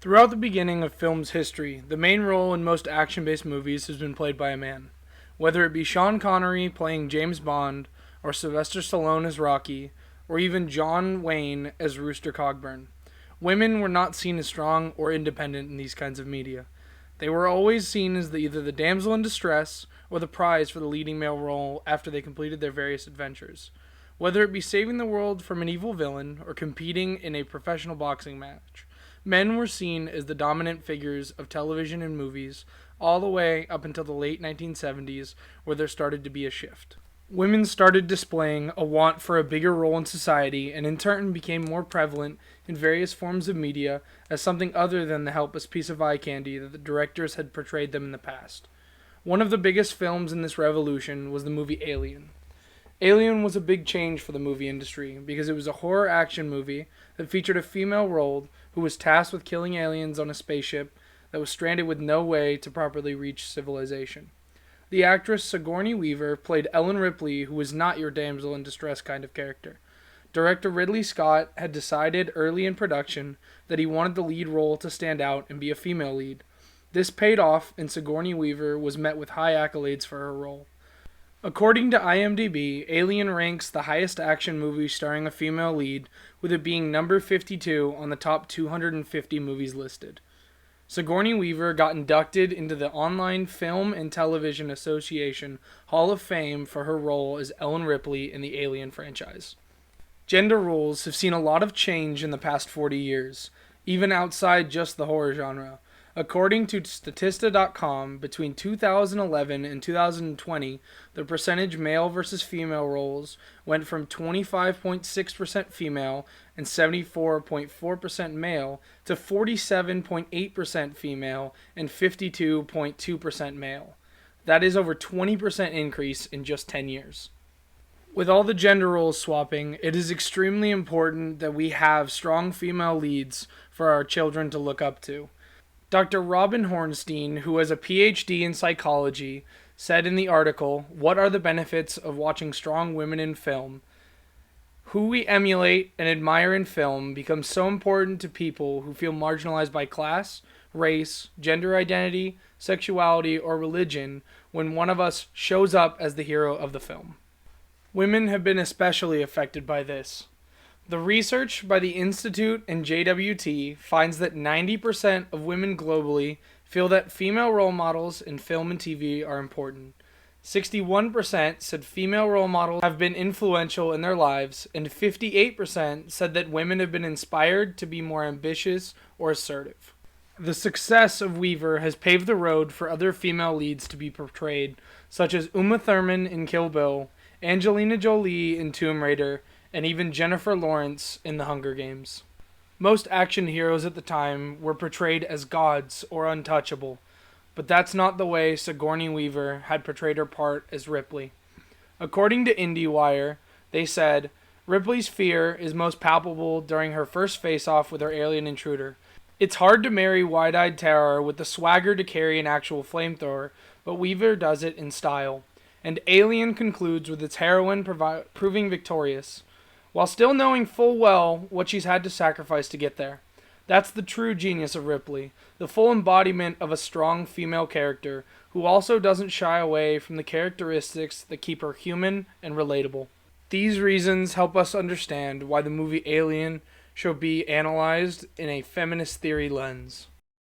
Throughout the beginning of film's history, the main role in most action-based movies has been played by a man. Whether it be Sean Connery playing James Bond, or Sylvester Stallone as Rocky, or even John Wayne as Rooster Cogburn, women were not seen as strong or independent in these kinds of media. They were always seen as either the damsel in distress or the prize for the leading male role after they completed their various adventures. Whether it be saving the world from an evil villain or competing in a professional boxing match, men were seen as the dominant figures of television and movies all the way up until the late 1970s, where there started to be a shift. Women started displaying a want for a bigger role in society and in turn became more prevalent in various forms of media as something other than the helpless piece of eye candy that the directors had portrayed them in the past. One of the biggest films in this revolution was the movie Alien. Alien was a big change for the movie industry because it was a horror action movie that featured a female role who was tasked with killing aliens on a spaceship that was stranded with no way to properly reach civilization. The actress Sigourney Weaver played Ellen Ripley, who was not your damsel in distress kind of character. Director Ridley Scott had decided early in production that he wanted the lead role to stand out and be a female lead. This paid off, and Sigourney Weaver was met with high accolades for her role. According to IMDb, Alien ranks the highest action movie starring a female lead, with it being number 52 on the top 250 movies listed. Sigourney Weaver got inducted into the Online Film and Television Association Hall of Fame for her role as Ellen Ripley in the Alien franchise. Gender roles have seen a lot of change in the past 40 years, even outside just the horror genre. According to Statista.com, between 2011 and 2020, the percentage male versus female roles went from 25.6% female and 74.4% male to 47.8% female and 52.2% male. That is over 20% increase in just 10 years. With all the gender roles swapping, it is extremely important that we have strong female leads for our children to look up to. Dr. Robin Hornstein, who has a PhD in psychology, said in the article, "What are the benefits of watching strong women in film? Who we emulate and admire in film becomes so important to people who feel marginalized by class, race, gender identity, sexuality, or religion when one of us shows up as the hero of the film." Women have been especially affected by this. The research by the Institute and JWT finds that 90% of women globally feel that female role models in film and TV are important. 61% said female role models have been influential in their lives, and 58% said that women have been inspired to be more ambitious or assertive. The success of Weaver has paved the road for other female leads to be portrayed, such as Uma Thurman in Kill Bill, Angelina Jolie in Tomb Raider, and even Jennifer Lawrence in The Hunger Games. Most action heroes at the time were portrayed as gods or untouchable, but that's not the way Sigourney Weaver had portrayed her part as Ripley. According to IndieWire, they said, Ripley's fear is most palpable during her first face-off with her alien intruder. It's hard to marry wide-eyed terror with the swagger to carry an actual flamethrower, but Weaver does it in style. And Alien concludes with its heroine proving victorious, while still knowing full well what she's had to sacrifice to get there. That's the true genius of Ripley, the full embodiment of a strong female character, who also doesn't shy away from the characteristics that keep her human and relatable. These reasons help us understand why the movie Alien should be analyzed in a feminist theory lens.